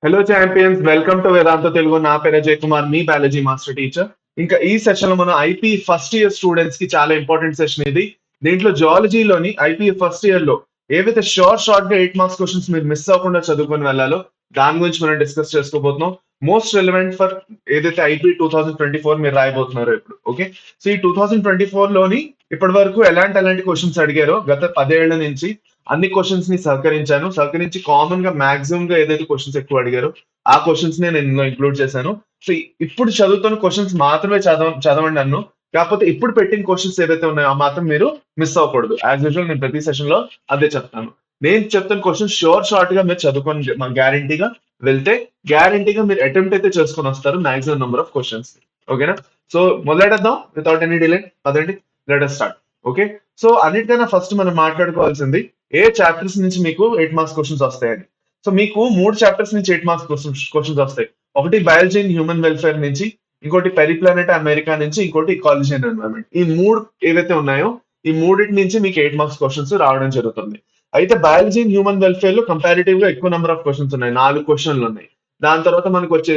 Hello champions, welcome to వేదాంత తెలుగు. నా పేరు అజయ్ కుమార్, మీ biology master teacher. ఇంకా ఈ సెషన్ లో మనం ఐపీ ఫస్ట్ ఇయర్ స్టూడెంట్స్ కి చాలా ఇంపార్టెంట్ సెషన్ ఇది. దీంట్లో జువాలజీలోని ఐపీ ఫస్ట్ ఇయర్ లో ఏవైతే షార్ట్ గా 8 మార్క్స్ క్వశ్చన్స్ మీరు మిస్ అవ్వకుండా చదువుకొని వెళ్ళాలో దాని గురించి మనం డిస్కస్ చేసుకోబోతున్నాం. మోస్ట్ రిలవెంట్ ఫర్ ఏదైతే ఐపీ 2024 మీరు రాయబోతున్నారో ఇప్పుడు. ఓకే, సో ఈ 2024 లోని ఇప్పటి వరకు ఎలాంటి క్వశ్చన్స్ అడిగారో గత 10 ఏళ్ల నుంచి అన్ని క్వశ్చన్స్ ని సహకరించి కామన్ గా మాక్సిమం గా ఏదైతే క్వశ్చన్స్ ఎక్కువ అడిగారో ఆ క్వశ్చన్స్ నే నేను ఇందులో ఇంక్లూడ్ చేశాను. సో ఇప్పుడు చదువుతున్న క్వశ్చన్స్ మాత్రమే చదవండి నన్ను. కాకపోతే ఇప్పుడు పెట్టిన క్వశ్చన్స్ ఏవైతే ఉన్నాయో ఆ మాత్రం మీరు మిస్ అవ్వకూడదు. యాజ్ యూజువల్ నేను ప్రతి సెషన్ లో అదే చెప్తాను. నేను చెప్తున్న క్వశ్చన్స్ షార్ట్ గా మీరు చదువుకొని గ్యారంటీగా వెళ్తే గ్యారంటీగా మీరు అటెంప్ట్ అయితే చేసుకొని వస్తారు మాక్సిమం నెంబర్ ఆఫ్ క్వశ్చన్స్. ఓకేనా? సో మొదలెడదాం వితౌట్ ఎనీ డిలే. అదండి, let us start. Okay, so అన్నిటికన్నా ఫస్ట్ మనం మాట్లాడుకోవాల్సింది ఏ చాప్టర్స్ నుంచి మీకు 8 మార్క్స్ క్వశ్చన్స్ వస్తాయని. సో మీకు 3 చాప్టర్స్ నుంచి 8 మార్క్స్ క్వశ్చన్స్ వస్తాయి. ఒకటి బయాలజీ అండ్ హ్యూమన్ వెల్ఫేర్ నుంచి, ఇంకోటి పెరిప్లానెట్ అమెరికా నుంచి, ఇంకోటి ఇకాలజీ అండ్ ఎన్వైరన్మెంట్. ఈ మూడు ఏవైతే ఉన్నాయో ఈ మూడింటి నుంచి మీకు 8 మార్క్స్ క్వశ్చన్స్ రావడం జరుగుతుంది. అయితే బయాలజీ అండ్ హ్యూమన్ వెల్ఫేర్ లో కంపారిటివ్ గా ఎక్కువ నెంబర్ ఆఫ్ క్వశ్చన్స్ ఉన్నాయి, 4 క్వశ్చన్లు ఉన్నాయి. దాని తర్వాత మనకు వచ్చే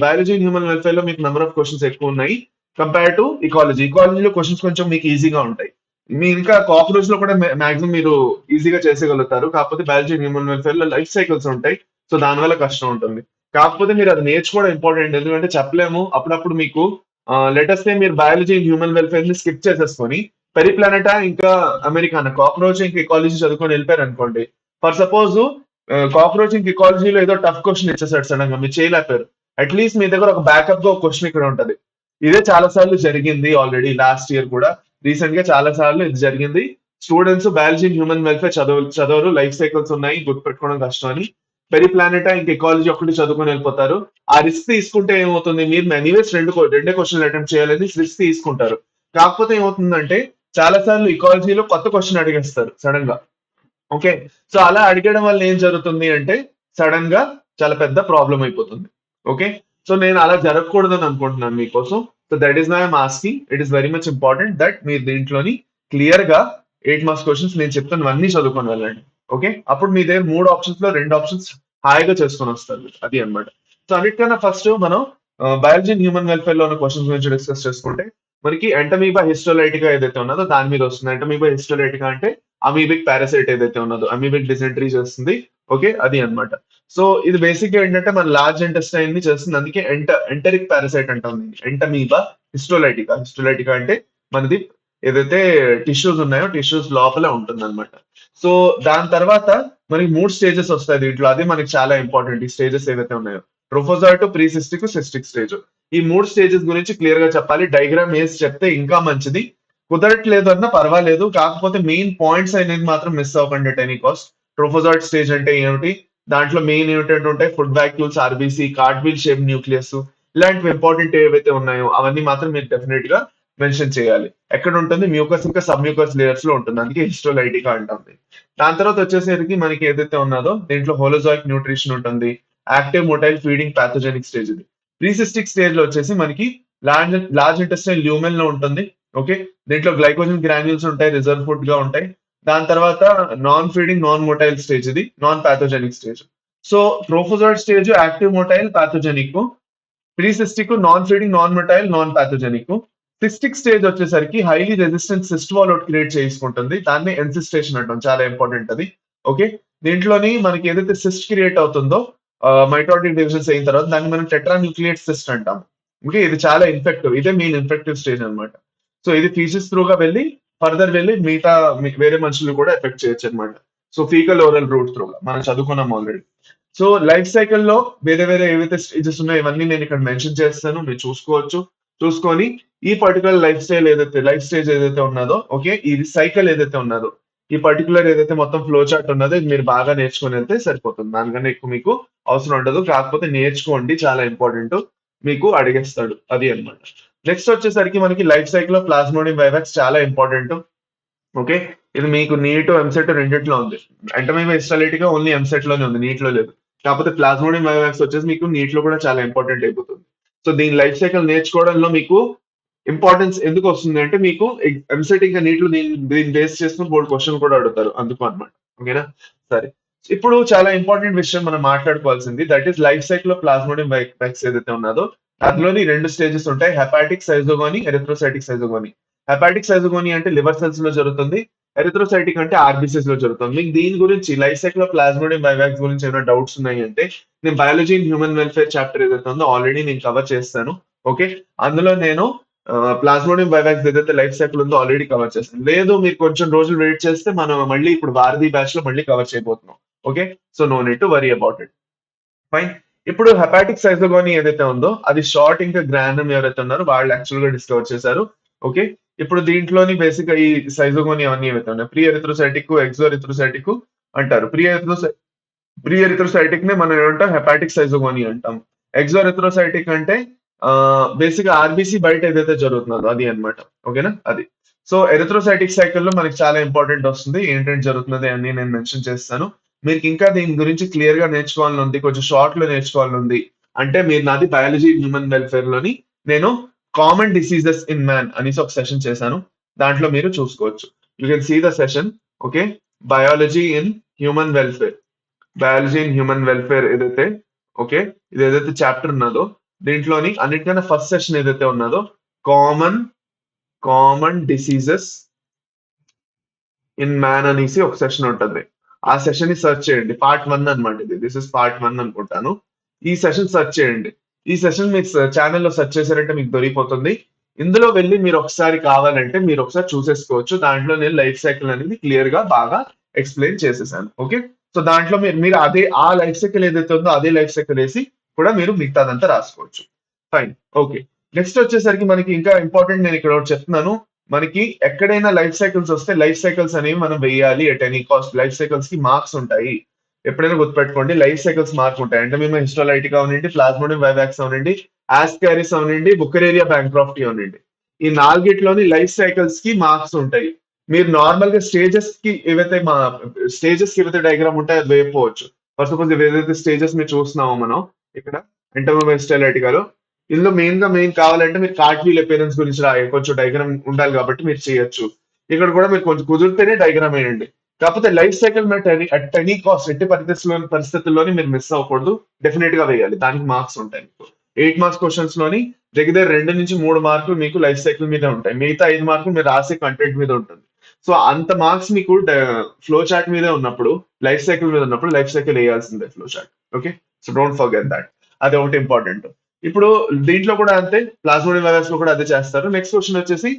బయాలజీ అండ్ హ్యూమన్ వెల్ఫేర్ లో మీకు నెంబర్ ఆఫ్ క్వశ్చన్స్ ఎక్కువ ఉన్నాయి కంపేర్ టు ఇకాలజీలో క్వశ్చన్స్ కొంచెం మీకు ఈజీగా ఉంటాయి. మీ ఇంకా కాక్రోచ్ లో కూడా మాక్సిమం మీరు ఈజీగా చేసేయగలుగుతారు. కాకపోతే బయాలజీ హ్యూమన్ వెల్ఫేర్ లో లైఫ్ సైకిల్స్ ఉంటాయి, సో దానివల్ల కష్టం ఉంటుంది. కాకపోతే మీరు అది నేర్చుకోవడం ఇంపార్టెంట్. ఎందుకంటే చెప్పలేము, అప్పుడప్పుడు మీకు లెటెస్ట్ మీరు బయాలజీ హ్యూమన్ వెల్ఫేర్ ని స్కిప్ చేసేసుకొని పెరిప్లానెటా ఇంకా అమెరికానా కాక్రోచ్ ఇంకా ఇకాలజీ చదువుకొని వెళ్ళిపోయారు అనుకోండి. ఫర్ సపోజ్ కాక్రోచ్ ఇంకా ఇకాలజీలో ఏదో టఫ్ క్వశ్చన్ ఇచ్చేసాడు సడన్ గా, మీరు చేయలేకపోయారు. అట్లీస్ట్ మీ దగ్గర ఒక బ్యాకప్ గా ఒక క్వశ్చన్ ఇక్కడ ఉంటది. ఇదే చాలా సార్లు జరిగింది ఆల్రెడీ, లాస్ట్ ఇయర్ కూడా రీసెంట్ గా చాలా సార్లు ఇది జరిగింది. స్టూడెంట్స్ బయాలజీ హ్యూమన్ వెల్ఫేర్ చదవరు, లైఫ్ సైకిల్స్ ఉన్నాయి గుర్తుపెట్టుకోవడం కష్టం అని పెరి ప్లానెటా ఇంకా ఎకాలజీ ఒకటి చదువుకొని వెళ్ళిపోతారు. ఆ రిస్క్ తీసుకుంటే ఏమవుతుంది, మీరు ఎనీవేస్ రెండే క్వశ్చన్ అటెంప్ట్ చేయాలని రిస్క్ తీసుకుంటారు. కాకపోతే ఏమవుతుందంటే చాలా సార్లు ఇకాలజీలో కొత్త క్వశ్చన్ అడిగేస్తారు సడన్ గా. ఓకే, సో అలా అడిగడం వల్ల ఏం జరుగుతుంది అంటే సడన్ గా చాలా పెద్ద ప్రాబ్లం అయిపోతుంది. ఓకే, సో నేను అలా జరగకూడదని అనుకుంటున్నాను మీకోసం. So that is my asking. It is very much important that మీరు దీంట్లోని క్లియర్ గా 8 మార్క్స్ క్వశ్చన్స్ నేను చెప్తాను చదువుకొని వెళ్ళండి. ఓకే, అప్పుడు మీ దగ్గర 3 ఆప్షన్స్ లో 2 ఆప్షన్స్ హాయిగా చేసుకొని వస్తారు. అది అన్నమాట. సో అన్నిటికన్నా ఫస్ట్ మనం బయాలజీ హ్యూమన్ వెల్ఫేర్ లో ఉన్న క్వశ్చన్స్ గురించి డిస్కస్ చేసుకుంటే మనకి ఎంటమీబా హిస్టోలైటికా ఏదైతే ఉన్నదో దాని మీద వస్తుంది. ఎంటమీబా హిస్టోలైటికా అంటే అమీబిక్ పారాసైట్ ఏదైతే ఉన్నదో అమీబిక్ డిసెంట్రీ చేస్తుంది. ఓకే, అది అన్నమాట. సో ఇది బేసిక్ గా ఏంటంటే మన లార్జ్ ఇంటెస్టైన్ ని చేస్తుంది. అందుకే ఎంటరిక్ పారాసైట్ అంటాం దీన్ని. ఎంటమీబా హిస్టోలైటికా అంటే మనది ఏదైతే టిష్యూస్ ఉన్నాయో టిష్యూస్ లోపలే ఉంటుంది అనమాట. సో దాని తర్వాత మనకి 3 స్టేజెస్ వస్తాయి దీంట్లో. అది మనకి చాలా ఇంపార్టెంట్. ఈ స్టేజెస్ ఏవైతే ఉన్నాయో trophozoite, pre cystic, cystic stage. ఈ 3 స్టేజెస్ గురించి క్లియర్ గా చెప్పాలి. డయాగ్రామ్ వేసి చెప్తే ఇంకా మంచిది. కుదరట్లేదు అన్నా పర్వాలేదు, కాకపోతే మెయిన్ పాయింట్స్ అనేది మాత్రం మిస్ అవ్వకండి at any cost. Trophozoite stage అంటే ఏమిటి, దాంట్లో మెయిన్ ఏమిటంటే ఉంటాయి food vacuoles, RBC, cartwheel shape nucleus, ఇలాంటివి ఇంపార్టెంట్ ఏవైతే ఉన్నాయో అవన్నీ మాత్రం మీరు డెఫినెట్ గా మెన్షన్ చేయాలి. ఎక్కడ ఉంటుంది, మ్యూకస్ ఇంకా సబ్ మ్యూకస్ లేయర్స్ లో ఉంటుంది, అందుకే హిస్టోలైటికా అంటాం. దాని తర్వాత వచ్చేసరికి మనకి ఏదైతే ఉన్నదో దీంట్లో హోలోజాయిక్ న్యూట్రిషన్ ఉంటుంది, active motile feeding pathogenic stage. ఇది ప్రీసిస్టిక్ స్టేజ్ లో వచ్చేసి మనకి లార్జ్ ఇంటెస్టైన్ ల్యూమెన్ లో ఉంటుంది. ఓకే, దీంట్లో గ్లైకోజన్ గ్రాన్యూల్స్ ఉంటాయి, రిజర్వ్ ఫుడ్ గా ఉంటాయి. దాని తర్వాత non feeding non motile stage, ఇది non pathogenic stage. So trophozoite stage active motile pathogenic, precystic non feeding non motile non pathogenic. Cystic stage వచ్చేసరికి highly resistant cyst wall create చేసుకుంటుంది, దాన్ని encystation అంటాం, చాలా ఇంపార్టెంట్ అది. ఓకే, దీంట్లోని మనకి ఏదైతే సిస్ట్ క్రియేట్ అవుతుందో మైటోటిక్ డివిజన్స్ అయిన తర్వాత దాన్ని మనం టెట్రాన్యూక్లియేట్ సిస్ట్ అంటాం. ఓకే, ఇది చాలా ఇన్ఫెక్టివ్, ఇదే మెయిన్ ఇన్ఫెక్టివ్ స్టేజ్ అన్నమాట. సో ఇది ఫీసెస్ త్రూగా వెళ్ళి ఫర్దర్ వెళ్ళి మిగతా వేరే మనుషులు కూడా ఎఫెక్ట్ చేయొచ్చు అనమాట. సో ఫీకల్ ఓరల్ రూట్ త్రూగా మనం చదువుకున్నాం ఆల్రెడీ. సో లైఫ్ సైకిల్ లో వేరే ఏవైతే స్టేజెస్ ఉన్నాయో ఇవన్నీ నేను ఇక్కడ మెన్షన్ చేస్తాను, మీరు చూసుకోవచ్చు. చూసుకొని ఈ పర్టికులర్ లైఫ్ స్టేజ్ ఏదైతే ఉన్నదో, ఓకే, ఈ సైకిల్ ఏదైతే ఉన్నదో, ఈ పర్టికులర్ ఏదైతే మొత్తం ఫ్లో చార్ట్ ఉన్నదో ఇది మీరు బాగా నేర్చుకొని వెళ్తే సరిపోతుంది. దానికన్నా ఎక్కువ మీకు అవసరం ఉండదు. కాకపోతే నేర్చుకోండి, చాలా ఇంపార్టెంట్, మీకు అడిగేస్తాడు, అది అన్నమాట. నెక్స్ట్ వచ్చేసరికి మనకి లైఫ్ సైకిల్ లో ప్లాస్మోడియం వైవాక్స్ చాలా ఇంపార్టెంట్. ఓకే, ఇది మీకు నీట్ ఎంసెట్ రెండిట్లో ఉంది. ఎంటమీబా హిస్టాలైటికా ఓన్లీ ఎంసెట్ లోనే ఉంది, నీట్ లో లేదు. కాకపోతే ప్లాస్మోడియం వైవాక్స్ వచ్చేసి మీకు నీట్ లో కూడా చాలా ఇంపార్టెంట్ అయిపోతుంది. సో దీని లైఫ్ సైకిల్ నేర్చుకోవడంలో మీకు ఇంపార్టెన్స్ ఎందుకు వస్తుంది అంటే మీకు ఎంసెట్ ఇంకా నీట్ లో దీన్ని బేస్ చేసుకుని బోర్డు క్వశ్చన్ కూడా అడుగుతారు, అందుకు అన్నమాట. ఓకేనా? సరే, ఇప్పుడు చాలా ఇంపార్టెంట్ విషయం మనం మాట్లాడుకోవాల్సింది, that is life cycle of plasmodium vivax ఏదైతే ఉన్నదో అందులోని రెండు స్టేజెస్ ఉంటాయి, hepatic schizogony, erythrocytic schizogony. Hepatic schizogony అంటే లివర్ సెల్స్ లో జరుగుతుంది, ఎరిథ్రోసైటిక్ అంటే ఆర్బిసిస్ లో జరుగుతుంది. మీకు దీని గురించి life cycle of plasmodium vivax గురించి ఏమైనా డౌట్స్ ఉన్నాయి అంటే నేను biology in human welfare chapter ఏదైతే ఉందో ఆల్రెడీ నేను కవర్ చేస్తాను. ఓకే, అందులో నేను ప్లాస్మోడియం వైవాక్స్ ఏదైతే లైఫ్ సైకిల్ ఉందో ఆల్రెడీ కవర్ చేస్తాను. లేదు మీరు కొంచెం రోజులు వెయిట్ చేస్తే మనం మళ్ళీ ఇప్పుడు భారతీ బ్యాచ్ లో మళ్ళీ కవర్ చేయబోతున్నాం. Okay, so no need to worry about it. Fine. ఇప్పుడు హెపాటిక్ సైజోగోని ఏదైతే ఉందో అది షార్ట్ ఇంకా గ్రాండమ్ ఎవరైతే ఉన్నారో వాళ్ళు యాక్చువల్ గా డిస్కవర్ చేశారు. ఓకే, ఇప్పుడు దీంట్లోని బేసిక్ గా ఈ సైజోగోని అవన్నీ ఏవైతే ఉన్నాయి, ప్రీ ఎరిథ్రోసైటిక్, ఎక్సో ఎరిథ్రోసైటిక్ అంటారు. ప్రీ ఎరిథ్రోసైటిక్ నే మనం ఏమంటాం, హెపాటిక్ సైజోగోని అంటాం. ఎక్సో ఎరిథ్రోసైటిక్ అంటే బేసిక్ గా ఆర్బీసీ బయట ఏదైతే జరుగుతుందో అది అన్నమాట. ఓకేనా, అది. సో ఎరిథ్రోసైటిక్ సైకిల్ లో మనకి చాలా ఇంపార్టెంట్ వస్తుంది, ఏంటంటే జరుగుతున్నది అని నేను మెన్షన్ చేస్తాను. మీకు ఇంకా దీని గురించి క్లియర్ గా నేర్చుకోవాలని ఉంది, కొంచెం షార్ట్ లో నేర్చుకోవాలని ఉంది అంటే మీరు నాది బయాలజీ హ్యూమన్ వెల్ఫేర్ లోని నేను కామన్ డిసీజెస్ ఇన్ మ్యాన్ అనేసి ఒక సెషన్ చేశాను, దాంట్లో మీరు చూసుకోవచ్చు. You can see the session. Okay, biology in human welfare. Biology in human welfare ఏదైతే, ఓకే, ఇది ఏదైతే చాప్టర్ ఉన్నదో దీంట్లోని అన్నిటికన్నా ఫస్ట్ సెషన్ ఏదైతే ఉన్నదో common common diseases in man అనేసి ఒక సెషన్ ఉంటుంది. ఆ సెషన్ ని సెర్చ్ చేయండి, పార్ట్ 1 అన్నమాట ఇది. దిస్ ఇస్ పార్ట్ 1 అనుకుంటాను. ఈ సెషన్ సెర్చ్ చేయండి. ఈ సెషన్ మీ ఛానల్లో సెర్చ్ చేశారంటే మీకు దొరికిపోతుంది. ఇందులో వెళ్ళి మీరు ఒకసారి కావాలంటే మీరు ఒకసారి చూసేసుకోవచ్చు. దాంట్లో నేను లైఫ్ సైకిల్ అనేది క్లియర్ గా బాగా ఎక్స్ప్లెయిన్ చేసేసాను. ఓకే, సో దాంట్లో మీరు అదే ఆ లైఫ్ సైకిల్ ఏదైతే ఉందో అదే లైఫ్ సైకిల్ వేసి కూడా మీరు మిగతాదంతా రాసుకోవచ్చు. ఫైన్. ఓకే, నెక్స్ట్ వచ్చేసరికి మనకి ఇంకా ఇంపార్టెంట్ నేను ఇక్కడ ఒకటి చెప్తున్నాను. మనకి ఎక్కడైనా లైఫ్ సైకిల్స్ వస్తే లైఫ్ సైకిల్స్ అనేవి మనం వేయాలి at any cost. Life cycles కి మార్క్స్ ఉంటాయి, ఎప్పుడైనా గుర్తుపెట్టుకోండి. లైఫ్ సైకిల్స్ మార్క్ ఉంటాయి అంటే మేము హిస్టోలైటిక్ అవనండి, ప్లాస్మోడియం వైవాక్స్ అవనండి, ఆస్కారిస్ అవనండి, బుకరేరియా బ్యాంక్రాఫ్టీ అవనండి, ఈ నాలుగిట్లోని లైఫ్ సైకిల్స్ కి మార్క్స్ ఉంటాయి. మీరు నార్మల్ గా స్టేజెస్ కి ఏవైతే డయాగ్రామ్ ఉంటాయి అది వేయకపోవచ్చు. ఫర్ సపోజ్ ఏదైతే స్టేజెస్ మీరు చూస్తున్నామో మనం ఇక్కడ ఎంటోమోబైస్టైలైటికాలో, ఇందులో మెయిన్ కావాలంటే మీరు కార్ట్ వీల్ అపియరెన్స్ గురించి కొంచెం డయాగ్రామ్ ఉండాలి కాబట్టి మీరు చేయొచ్చు. ఇక్కడ కూడా మీరు కొంచెం కుదిరితేనే డయాగ్రామ్ వేయండి. కాకపోతే life cycle at any cost, ఎట్టి పరిస్థితుల్లోని మీరు మిస్ అవ్వకూడదు, డెఫినెట్ గా వేయాలి. దానికి మార్క్స్ ఉంటాయి మీకు. 8 మార్క్స్ క్వశ్చన్స్ లోని దగ్గర 2 నుంచి 3 మార్కులు మీకు లైఫ్ సైకిల్ మీద ఉంటాయి, మిగతా 5 మార్కులు మీరు రాసే కంటెంట్ మీద ఉంటుంది. సో అంత మార్క్స్ మీకు ఫ్లో చార్ట్ మీదే ఉన్నప్పుడు, లైఫ్ సైకిల్ మీద ఉన్నప్పుడు లైఫ్ సైకిల్ వేయాల్సిందే flow chart. Okay, so don't forget that. అది ఒకటి ఇంపార్టెంట్. ఇప్పుడు దీంట్లో కూడా అంతే, ప్లాస్మోడియం వైవాక్స్ లో కూడా అదే చేస్తారు. నెక్స్ట్ క్వశ్చన్ వచ్చేసి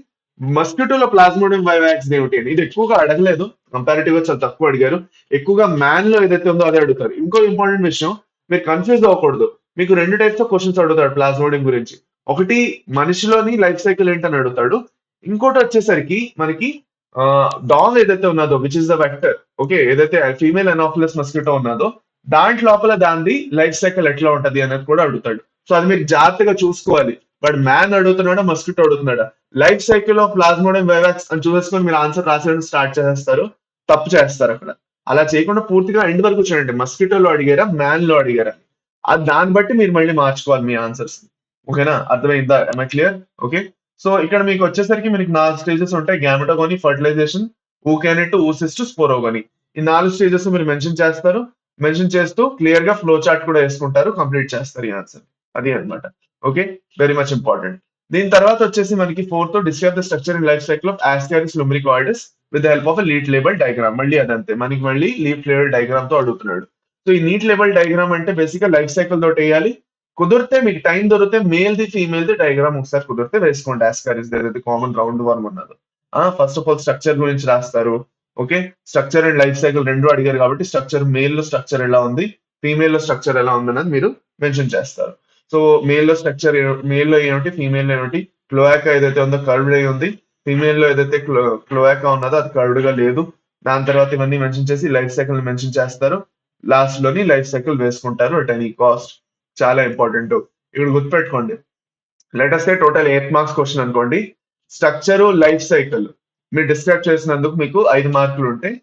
మస్కిటోలో ప్లాస్మోడియం వైవాక్స్ ఏమిటి అని. ఇది ఎక్కువగా అడగలేదు, కంపారిటివ్ గా చాలా తక్కువ అడిగారు. ఎక్కువగా మ్యాన్ లో ఏదైతే ఉందో అదే అడుగుతారు. ఇంకో ఇంపార్టెంట్ విషయం, మీరు కన్ఫ్యూజ్ అవ్వకూడదు. మీకు 2 టైప్స్ ఆఫ్ క్వశ్చన్స్ అడుగుతాడు ప్లాస్మోడియం గురించి. ఒకటి మనిషిలోని లైఫ్ సైకిల్ ఏంటని అడుగుతాడు. ఇంకోటి వచ్చేసరికి మనకి డాగ్ ఏదైతే ఉన్నదో which is the vector, okay, ఏదైతే ఫీమేల్ ఎనాఫిలస్ మస్కిటో ఉన్నదో దాంట్ లోపల దాని లైఫ్ సైకిల్ ఎట్లా ఉంటది అనేది కూడా అడుగుతాడు. సో అది మీరు జాగ్రత్తగా చూసుకోవాలి. వాడు మ్యాన్ అడుగుతున్నాడా మస్కిటో అడుగుతున్నాడా, life cycle of plasmodium vivax అని చూసేసుకొని మీరు ఆన్సర్ రాసేయడం స్టార్ట్ చేస్తారు, తప్పు చేస్తారు అక్కడ. అలా చేయకుండా పూర్తిగా ఎండ్ వరకు చూడండి, మస్కిటోలో అడిగారా మ్యాన్ లో అడిగారా, అది దాన్ని బట్టి మీరు మళ్ళీ మార్చుకోవాలి మీ ఆన్సర్స్. ఓకేనా, అర్థమైందా? I clear? ఓకే, సో ఇక్కడ మీకు వచ్చేసరికి మీకు 4 స్టేజెస్ ఉంటాయి, గ్యామెటోగోని, ఫర్టిలైజేషన్, ఊకానెట్, ఊసిస్ట్, స్పోరోగోని. ఈ 4 స్టేజెస్ మీరు మెన్షన్ చేస్తారు. మెన్షన్ చేస్తూ క్లియర్ గా ఫ్లో చార్ట్ కూడా వేసుకుంటారు, కంప్లీట్ చేస్తారు ఈ ఆన్సర్. అది అన్నమాట. Okay, very much important. దీని తర్వాత వచ్చేసి మనకి 4th describe the structure in life cycle of ascaris lumbricoides with the help of neat label diagram. మళ్ళీ అదంతే, మనకి మళ్ళీ లీట్ లేబుల్ డయాగ్రామ్ తో అడుగుతున్నాడు. సో ఈ నీట్ లేబుల్ డయాగ్రామ్ అంటే బేసిక్ గా లైఫ్ సైకిల్ తోటి వేయాలి. కుదిరితే మీకు టైం దొరికితే male the female the diagram ఒకసారి కుదిరితే వేసుకోండి. ఆస్కారిస్ ఏదైతే కామన్ రౌండ్ వర్మ్ ఉన్నదో ఫస్ట్ ఆఫ్ ఆల్ స్ట్రక్చర్ గురించి రాస్తారు. Okay, structure and life cycle రెండు అడిగారు కాబట్టి స్ట్రక్చర్, మేల్ లో స్ట్రక్చర్ ఎలా ఉంది, ఫీమేల్ లో స్ట్రక్చర్ ఎలా ఉంది అనేది మీరు మెన్షన్ చేస్తారు. సో మేల్ లో స్ట్రక్చర్, మేల్ లో ఏమిటి, ఫీమేల్ లో ఏమిటి, క్లోయాకా ఏదైతే ఉందో కర్వ్డ్ అయి ఉంది, ఫీమేల్ లో ఏదైతే క్లోయాకా ఉన్నదో అది కర్వ్డ్ గా లేదు. దాని తర్వాత ఇవన్నీ మెన్షన్ చేసి లైఫ్ సైకిల్ మెన్షన్ చేస్తారు. లాస్ట్ లోని లైఫ్ సైకిల్ వేసుకుంటారు అట్ ఎనీ కాస్ట్. చాలా ఇంపార్టెంట్, ఇక్కడ గుర్తుపెట్టుకోండి. లెటర్స్ సే టోటల్ 8 మార్క్స్ క్వశ్చన్ అనుకోండి. స్ట్రక్చర్, లైఫ్ సైకిల్ మీరు డిస్క్రైబ్ చేసినందుకు మీకు 5 మార్కులు ఉంటాయి.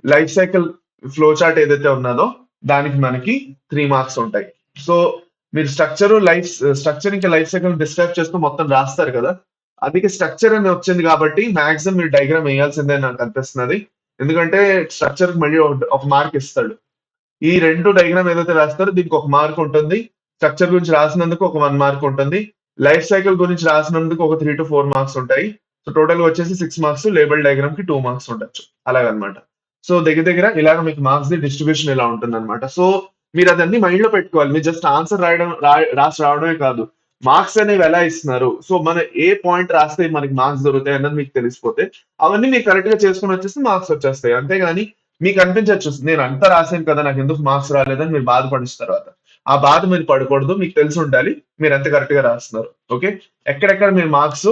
లైఫ్ సైకిల్ ఫ్లో చార్ట్ ఏదైతే ఉన్నదో దానికి మనకి 3 మార్క్స్ ఉంటాయి. సో మీరు స్ట్రక్చర్ ఇంకా లైఫ్ సైకిల్ డిస్క్రైబ్ చేస్తూ మొత్తం రాస్తారు కదా, అందుకే స్ట్రక్చర్ అని వచ్చింది కాబట్టి మాక్సిమం మీరు డయాగ్రామ్ వేయాల్సిందే నాకు అనిపిస్తున్నది. ఎందుకంటే స్ట్రక్చర్ మళ్ళీ ఒక మార్క్ ఇస్తాడు. ఈ 2 డయాగ్రామ్ ఏదైతే రాస్తారో దీనికి 1 మార్క్ ఉంటుంది. స్ట్రక్చర్ గురించి రాసినందుకు ఒక 1 మార్క్ ఉంటుంది. లైఫ్ సైకిల్ గురించి రాసినందుకు ఒక 3-4 మార్క్స్ ఉంటాయి. సో టోటల్ వచ్చేసి 6 మార్క్స్. లేబుల్ డయాగ్రామ్ కి 2 మార్క్స్ ఉండొచ్చు. అలాగనమాట. సో దగ్గర దగ్గర ఇలాగ మీకు మార్క్స్ ది డిస్ట్రిబ్యూషన్ ఇలా ఉంటుందన్నమాట. సో మీరు అదన్నీ మైండ్ లో పెట్టుకోవాలి. మీరు జస్ట్ ఆన్సర్ రాయడం రాసి రావడమే కాదు. మార్క్స్ అనేవి ఎలా ఇస్తున్నారు? సో మన ఏ పాయింట్ రాస్తే మనకి మార్క్స్ దొరుకుతాయి అన్నది మీకు తెలిసిపోతే అవన్నీ మీరు కరెక్ట్ గా చేసుకొని వచ్చేసి మార్క్స్ వచ్చేస్తాయి. అంతేగాని మీకు అనిపించచ్చు నేను అంతా రాసాను కదా నాకు ఎందుకు మార్క్స్ రాలేదని మీరు బాధపడిన తర్వాత ఆ బాధ మీరు పడకూడదు. మీకు తెలిసి ఉండాలి మీరు ఎంత కరెక్ట్ గా రాస్తున్నారు. ఓకే, ఎక్కడెక్కడ మీరు మార్క్స్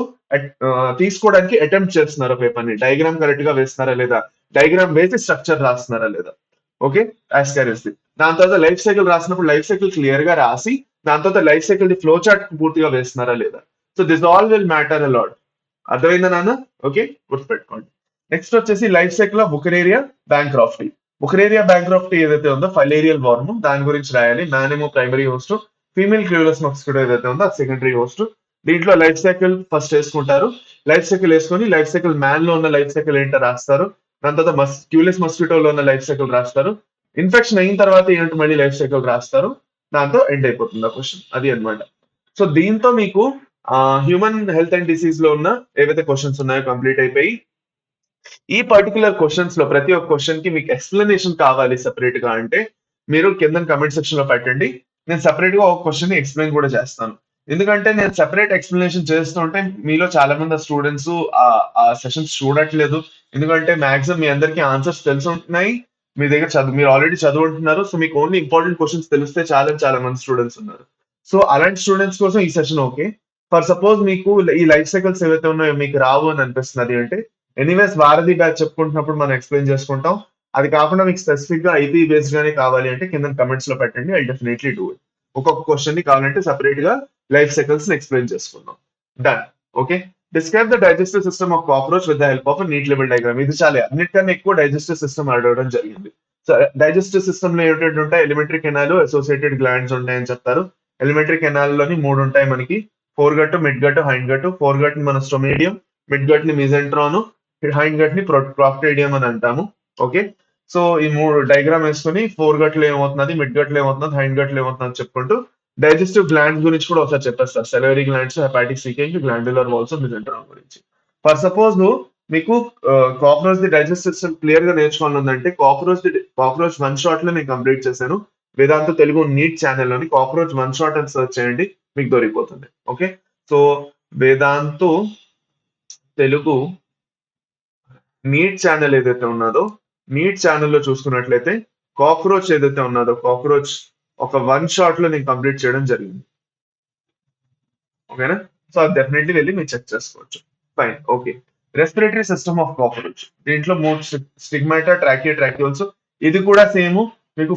తీసుకోవడానికి అటెంప్ట్ చేస్తున్నారో పేపర్ ని డయాగ్రామ్ కరెక్ట్ గా వేస్తున్నారా లేదా, డయాగ్రామ్ వేసి స్ట్రక్చర్ రాస్తున్నారా లేదా. ఓకే, యాజ్ క్యారియస్ దాని తర్వాత లైఫ్ సైకిల్ రాసినప్పుడు లైఫ్ సైకిల్ క్లియర్ గా రాసి దాని తర్వాత life cycle the flow chart పూర్తిగా వేస్తున్నారా లేదా. So this all will matter a lot. అర్థమైందా నాన్న? ఓకే, గుర్తుపెట్టుకోండి. నెక్స్ట్ వచ్చేసి లైఫ్ సైకిల్ ఆఫ్ బుకరేరియా బ్యాంక్రాఫ్టీ. బుకరేరియా బ్యాంక్రాఫ్టీ ఏదైతే ఉందో ఫైలేరియల్ వార్మ్ దాని గురించి రాయాలి. మ్యాన్ ఏమో primary host, female culex mosquito ఏదైతే ఉందో అది సెకండరీ హోస్ట్. దీంట్లో లైఫ్ సైకిల్ ఫస్ట్ వేసుకుంటారు. లైఫ్ సైకిల్ వేసుకొని లైఫ్ సైకిల్ మ్యాన్ లో ఉన్న లైఫ్ సైకిల్ ఏంటో రాస్తారు. దాని తర్వాత క్యూలస్ మస్కిటోలో ఉన్న లైఫ్ సైకిల్ రాస్తారు. ఇన్ఫెక్షన్ అయిన తర్వాత ఏంటో మళ్ళీ లైఫ్ సైకిల్ రాస్తారు. దాంతో ఎండ్ అయిపోతుంది ఆ క్వశ్చన్. అది అన్నమాట. సో దీంతో మీకు హ్యూమన్ హెల్త్ అండ్ డిసీజ్ లో ఉన్న ఏవైతే క్వశ్చన్స్ ఉన్నాయో కంప్లీట్ అయిపోయి ఈ పర్టికులర్ క్వశ్చన్స్ లో ప్రతి ఒక్క క్వశ్చన్ కి మీకు ఎక్స్ప్లెనేషన్ కావాలి సెపరేట్ గా అంటే మీరు కింద కమెంట్ సెక్షన్ లో పెట్టండి. నేను సెపరేట్ గా ఒక క్వశ్చన్ ని ఎక్స్ప్లెయిన్ కూడా చేస్తాను. ఎందుకంటే నేను సెపరేట్ ఎక్స్ప్లెనేషన్ చేస్తుంటే మీలో చాలా మంది స్టూడెంట్స్ ఆ సెషన్స్ చూడట్లేదు. ఎందుకంటే మాక్సిమం మీ అందరికీ ఆన్సర్స్ తెలిసి ఉంటున్నాయి. మీ దగ్గర మీరు ఆల్రెడీ చదువుకుంటున్నారు. సో మీకు ఓన్లీ ఇంపార్టెంట్ క్వశ్చన్స్ తెలిస్తే చాలా మంది స్టూడెంట్స్ ఉన్నారు. సో అలాంటి స్టూడెంట్స్ కోసం ఈ సెషన్ ఓకే. ఫర్ సపోజ్ మీకు ఈ లైఫ్ సైకిల్స్ ఏవైతే ఉన్నాయో మీకు రావు అని అనిపిస్తున్నది అంటే ఎనీవేస్ భారతి బ్యాచ్ చెప్పుకుంటున్నప్పుడు మనం ఎక్స్ప్లెయిన్ చేసుకుంటాం. అది కాకుండా మీకు స్పెసిఫిక్ గా ఐపీ బేస్డ్ గానే కావాలి అంటే కింద కమెంట్స్ లో పెట్టండి. I definitely do it. ఒక్కొక్క క్వశ్చన్ ని కావాలంటే సెపరేట్ గా లైఫ్ సైకిల్స్ ని ఎక్స్ప్లెయిన్ చేసుకుందాం. Done. Okay, describe the digestive system of cockroach with the help of neat లెవెల్ డయాగ్రామ్. ఇది చాలా అన్నిటికన్నా ఎక్కువ డైజెస్టివ్ సిస్టమ్ అడగడం జరిగింది. సో డైజెస్టివ్ సిస్టమ్ లో ఏంటంటే ఉంటాయి ఎలిమెంటరీ కెనాల్, అసోసియేటెడ్ గ్లాండ్స్ ఉంటాయని చెప్తారు. ఎలిమెంటరీ కెనాల్ లోని 3 ఉంటాయి మనకి. Fore gut, mid gut, hind gut. Fore gut ని మన స్టొమేడియం, మిడ్ గట్ ని మిజెంట్రాన్, హైండ్ గట్ ని ప్రాక్టేడియం అని అంటాము. ఓకే, సో ఈ 3 డయాగ్రామ్ వేసుకుని ఫోర్ గట్ లో ఏమవుతున్నది, మిడ్ గట్ లో ఏమవుతున్నది, హైండ్ గట్ లో ఏమవుతున్నది చెప్పుకుంటూ డైజెస్టివ్ గ్లాండ్స్ గురించి కూడా ఒకసారి చెప్పేస్తారు. సెలవరీ గ్లాండ్స్, హెపాటిక్ సీకేజ్, గ్లాండ్యులర్ వాల్స్, మిజెంట్రాన్ గురించి. ఫర్ సపోజ్ మీకు cockroach the digestive system clear గా నేర్చుకోవాలంటే కాక్రోచ్ వన్ షాట్ లో నేను కంప్లీట్ చేశాను. వేదాంత తెలుగు నీట్ ఛానల్ లోని కాక్రోచ్ వన్ షాట్ అని సెర్చ్ చేయండి, మీకు దొరికిపోతుంది. Okay, so Vedantu Telugu NEET channel ఏదైతే ఉన్నదో నీట్ ఛానల్లో చూసుకున్నట్లయితే కాక్రోచ్ ఏదైతే ఉన్నదో కాక్రోచ్ ఒక వన్ షాట్ లో నేను కంప్లీట్ చేయడం జరిగింది. ఓకేనా, సో అది డెఫినెట్లీ వెళ్ళి మీరు చెక్ చేసుకోవచ్చు. Fine. Okay, respiratory system of cockroach. దీంట్లో స్టిగ్మాటా, ట్రాక్యూల్స్. ఇది కూడా సేమ్ మీకు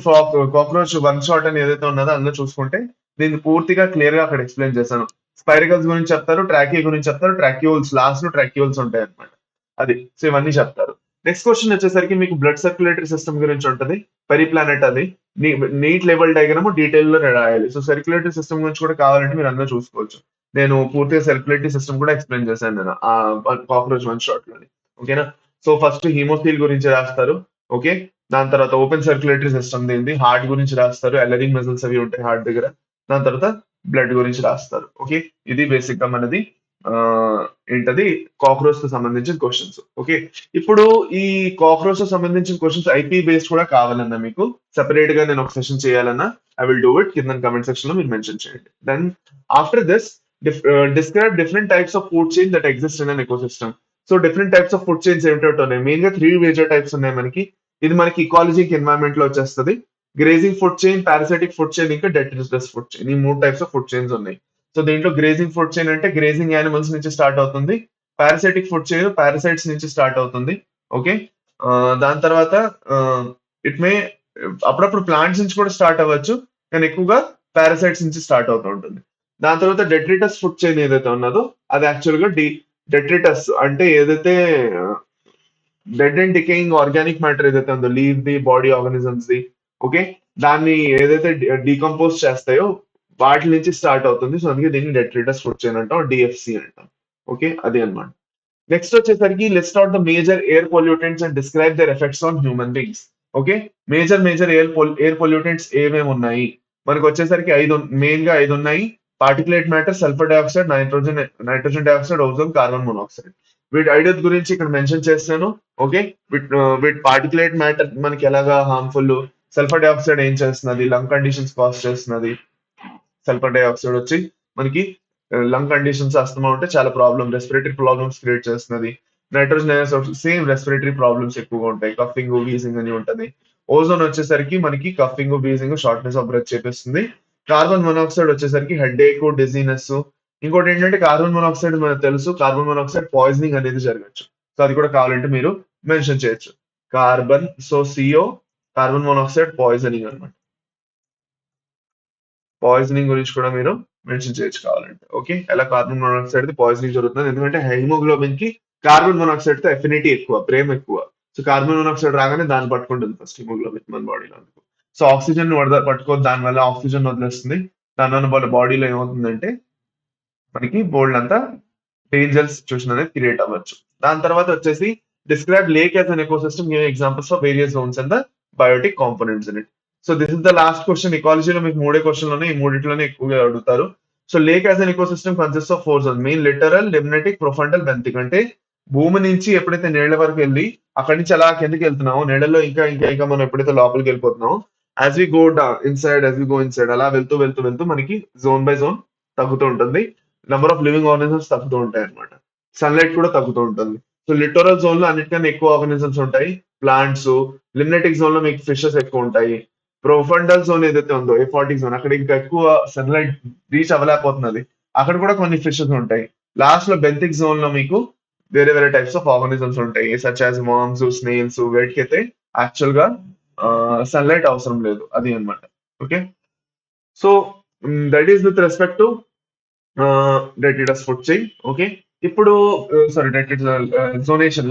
కాక్రోచ్ వన్ షాట్ అని ఏదైతే ఉన్నదో అందులో చూసుకుంటే దీన్ని పూర్తిగా క్లియర్ గా అక్కడ ఎక్స్ప్లెయిన్ చేశాను. స్పైరికల్స్ గురించి చెప్తారు, ట్రాకియా గురించి చెప్తారు, ట్రాక్యూల్స్ లాస్ట్ లో ట్రాక్యూల్స్ ఉంటాయి అనమాట. అది సో ఇవన్నీ చెప్తారు. నెక్స్ట్ క్వశ్చన్ వచ్చేసరికి మీకు బ్లడ్ సర్క్యులేటరీ సిస్టమ్ గురించి ఉంటుంది. పెరిప్లానెట్ అది నీట్ లెవెల్ డయాగ్రామ్ డీటెయిల్ లో రాయాలి. సో సర్క్యులేటరీ సిస్టమ్ గురించి కూడా కావాలంటే మీరు అందరూ చూసుకోవచ్చు. నేను పూర్తిగా సర్క్యులేటరీ సిస్టమ్ కూడా ఎక్స్ప్లెయిన్ చేశాను నేను ఆ కాక్రోచ్ వన్ షాట్ లోని. ఓకేనా, సో ఫస్ట్ హీమోఫిల్ గురించి రాస్తారు. ఓకే, దాని తర్వాత ఓపెన్ సర్క్యులేటరీ సిస్టమ్ ఏంది, హార్ట్ గురించి రాస్తారు. ఎల్లరింగ్ మజిల్స్ అవి ఉంటాయి హార్ట్ దగ్గర. దాని తర్వాత బ్లడ్ గురించి రాస్తారు. ఓకే, ఇది బేసిక్ గా మనది ఏంటది కాక్రోచ్ కు సంబంధించిన క్వశ్చన్స్. ఓకే, ఇప్పుడు ఈ కాక్రోచ్ కు సంబంధించిన క్వశ్చన్స్ ఐపీ బేస్డ్ కూడా కావాలన్నా మీకు సెపరేట్ గా నేను ఒక సెషన్ చేయాలన్నా ఐ విల్ డూ ఇట్. కింద కమెంట్ సెక్షన్ లో మీరు మెన్షన్ చేయండి. Then after this describe different types of food chain that exist in an ecosystem. So different types of food chains ఏమిటో ఉన్నాయి. మెయిన్ గా 3 మేజర్ టైప్స్ ఉన్నాయి మనకి. ఇది మనకి ఇకాలజీకి ఎన్వైరన్మెంట్ లో వచ్చేస్తుంది. Grazing food chain, parasitic food chain, ఇంకా డెట్రిటస్ ఫుడ్ చైన్. ఈ 3 టైప్స్ ఆఫ్ ఫుడ్ చైన్స్ ఉన్నాయి. సో దీంట్లో గ్రేజింగ్ ఫుడ్ చైన్ అంటే గ్రేజింగ్ యానిమల్స్ నుంచి స్టార్ట్ అవుతుంది. పారాసైటిక్ ఫుడ్ చైన్ పారాసైట్స్ నుంచి స్టార్ట్ అవుతుంది. ఓకే, దాని తర్వాత ఇట్ మే అప్పుడప్పుడు ప్లాంట్స్ నుంచి కూడా స్టార్ట్ అవ్వచ్చు, కానీ ఎక్కువగా పారాసైట్స్ నుంచి స్టార్ట్ అవుతూ ఉంటుంది. దాని తర్వాత డెట్రిటస్ ఫుడ్ చైన్ ఏదైతే ఉన్నదో అది యాక్చువల్ గా డెట్రిటస్ అంటే ఏదైతే dead and decaying organic matter ఏదైతే ఉందో leave the body organisms the. Okay, దాన్ని ఏదైతే డీకంపోజ్ చేస్తాయో వాటి నుంచి స్టార్ట్ అవుతుంది. సో అందుకే దీన్ని డెట్రిటస్ ఫుడ్ చైన్ అంటాం, డిఎఫ్సి అంటాం. ఓకే, అది అన్నమాట. నెక్స్ట్ వచ్చేసరికి list out the major air pollutants and describe their effects on human beings. Okay. Major air pollutants ఏమేమి ఉన్నాయి మనకు వచ్చేసరికి మెయిన్ గా 5 ఉన్నాయి. Particulate matter, sulphur dioxide, nitrogen dioxide, ozone, carbon monoxide. వీటి ఐడియా గురించి ఇక్కడ మెన్షన్ చేస్తాను. ఓకే. వీటి పార్టికులేట్ మ్యాటర్ మనకి ఎలాగా హార్మ్ఫుల్, సల్ఫర్ డైఆక్సైడ్ ఏం చేస్తున్నది, లంగ్ కండిషన్స్ కాజ్ చేస్తున్నది. సల్ఫర్ డైఆక్సైడ్ వచ్చి మనకి లంగ్ కండిషన్స్ అస్తమా ఉంటే చాలా రెస్పిరేటరీ ప్రాబ్లమ్స్ క్రియేట్ చేస్తున్నది. Nitrogen dioxide same respiratory problems ఎక్కువగా ఉంటాయి, కఫింగ్, వీజింగ్ అని ఉంటది. ఓజోన్ వచ్చేసరికి మనకి coughing, wheezing, shortness of breath చేపిస్తుంది. కార్బన్ మోనాక్సైడ్ వచ్చేసరికి హెడ్ ఏక్, డిజీనెస్. ఇంకోటి ఏంటంటే కార్బన్ మోనాక్సైడ్ మనకు తెలుసు, కార్బన్ మోనాక్సైడ్ పాయిజనింగ్ అనేది జరగచ్చు. సో అది కూడా కావాలంటే మీరు మెన్షన్ చేయొచ్చు. CO కార్బన్ మోనాక్సైడ్ పాయిజనింగ్ అనమాట. పాయిజనింగ్ గురించి కూడా మీరు మెన్షన్ చేయొచ్చు కావాలంటే. ఓకే. ఎలా కార్బన్ మోనాక్సైడ్ పాయిజనింగ్ జరుగుతుంది, ఎందుకంటే హిమోగ్లోబిన్ కి కార్బన్ మోనాక్సైడ్ తో ఎఫినిటీ ఎక్కువ, ప్రేమ ఎక్కువ. సో కార్బన్ మోనాక్సైడ్ రాగానే దాన్ని పట్టుకుంటుంది ఫస్ట్ హిమోగ్లోబిన్ మన బాడీలో. సో ఆక్సిజన్ పట్టుకోదు, దాని వల్ల ఆక్సిజన్ వదిలేస్తుంది. దానివల్ల వాళ్ళ బాడీలో ఏమవుతుందంటే మనకి బోల్డ్ అంతా డేంజరస్ సిచ్యువేషన్ అనేది క్రియేట్ అవ్వచ్చు. దాని తర్వాత వచ్చేసి describe lake as an ecosystem, give examples of various zones and the biotic components in it. So this is the last question. ఇకాలజీలో మీకు 3 క్వశ్చన్లు ఉన్నాయి, ఈ మూడిట్లోనే ఎక్కువగా అడుగుతారు. So lake as an ecosystem consist of 4 zones, main littoral, limnetic, profundal, benthic. అంటే భూమి నుంచి ఎప్పుడైతే నీళ్ల వరకు వెళ్ళి అక్కడి నుంచి అలా కిందకి వెళ్తున్నామో, నీళ్ళలో ఇంకా మనం ఎప్పుడైతే లోపలికి వెళ్ళిపోతున్నామో, యాజ్ వి గో ఇన్సైడ్ అలా వెళ్తూ మనకి జోన్ బై జోన్ తగ్గుతూ ఉంటుంది. నెంబర్ ఆఫ్ లివింగ్ ఆర్గానిజమ్స్ తగ్గుతూ ఉంటాయి అనమాట. సన్లైట్ కూడా తగ్గుతూ ఉంటుంది. సో లిటరల్ జోన్ లో అన్నిటికన్నా ఎక్కువ ఆర్గానిజమ్స్ ఉంటాయి, ప్లాంట్స్. లిమ్నెటిక్ జోన్ లో మీకు ఫిషెస్ ఎక్కువ ఉంటాయి. ప్రొఫండల్ జోన్ ఏదైతే ఉందో, ఏఫాటిక్ జోన్, అక్కడ ఇంకా ఎక్కువ సన్లైట్ రీచ్ అవ్వలేకపోతున్నది, అక్కడ కూడా కొన్ని ఫిషెస్ ఉంటాయి. లాస్ట్ లో బెంతిక్ జోన్ లో మీకు వేరే టైప్స్ ఆఫ్ ఆర్గానిజమ్స్ ఉంటాయి, సచ్ యాజ్ వార్మ్స్, స్నేల్స్. వీటికైతే యాక్చువల్ గా సన్లైట్ అవసరం లేదు, అది అన్నమాట. Okay. So that is with respect to detritus food chain. Okay. ఇప్పుడు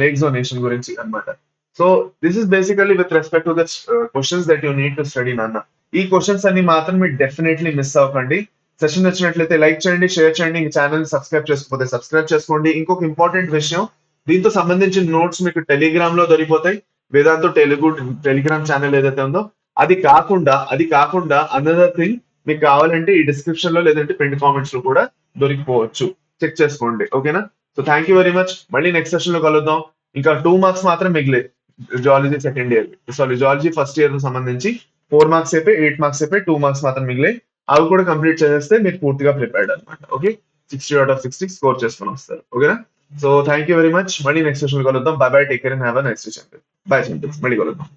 లేక్ జోనేషన్ గురించి అన్నమాట. So this is basically with respect to the questions that you need to study నాన్న. ఈ క్వశ్చన్స్ అన్ని మాత్రం మీరు డెఫినెట్లీ మిస్ అవ్వకండి. సెషన్ నచ్చినట్లయితే లైక్ చేయండి, షేర్ చేయండి. ఈ ఛానల్ సబ్స్క్రైబ్ చేసుకోకపోతే సబ్స్క్రైబ్ చేసుకోండి. ఇంకొక ఇంపార్టెంట్ విషయం, దీంతో సంబంధించిన నోట్స్ మీకు టెలిగ్రామ్ లో దొరికిపోతాయి. వేదాంతో తెలుగు టెలిగ్రామ్ ఛానల్ ఏదైతే ఉందో, అది కాకుండా అనదర్ థింగ్, మీకు కావాలంటే ఈ డిస్క్రిప్షన్ లో లేదంటే ప్రింట్ కామెంట్స్ లో కూడా దొరికిపోవచ్చు. చెక్ చేసుకోండి. ఓకేనా. So thank you very much. మళ్ళీ నెక్స్ట్ సెషన్ లో కలుద్దాం. ఇంకా 2 మార్క్స్ మాత్రం మిగిలే zoology second year, zoology first year సంబంధించి 4 మార్క్స్ అయిపోయి, 8 మార్క్స్ అయిపోయి, 2 మార్క్స్ మాత్రం మిగిలే. అవి కూడా కంప్లీట్ చేసేస్తే మీరు పూర్తిగా ప్రిపేర్డ్ అనమాట. ఓకే. 60/60 స్కోర్ చేసుకొని వస్తారు. ఓకేనా. So thank you very much. మళ్ళీ నెక్స్ట్ సెషన్ లో కలుద్దాం. Bye bye, take care and have a nice day. Bye, మళ్ళీ కలుద్దాం.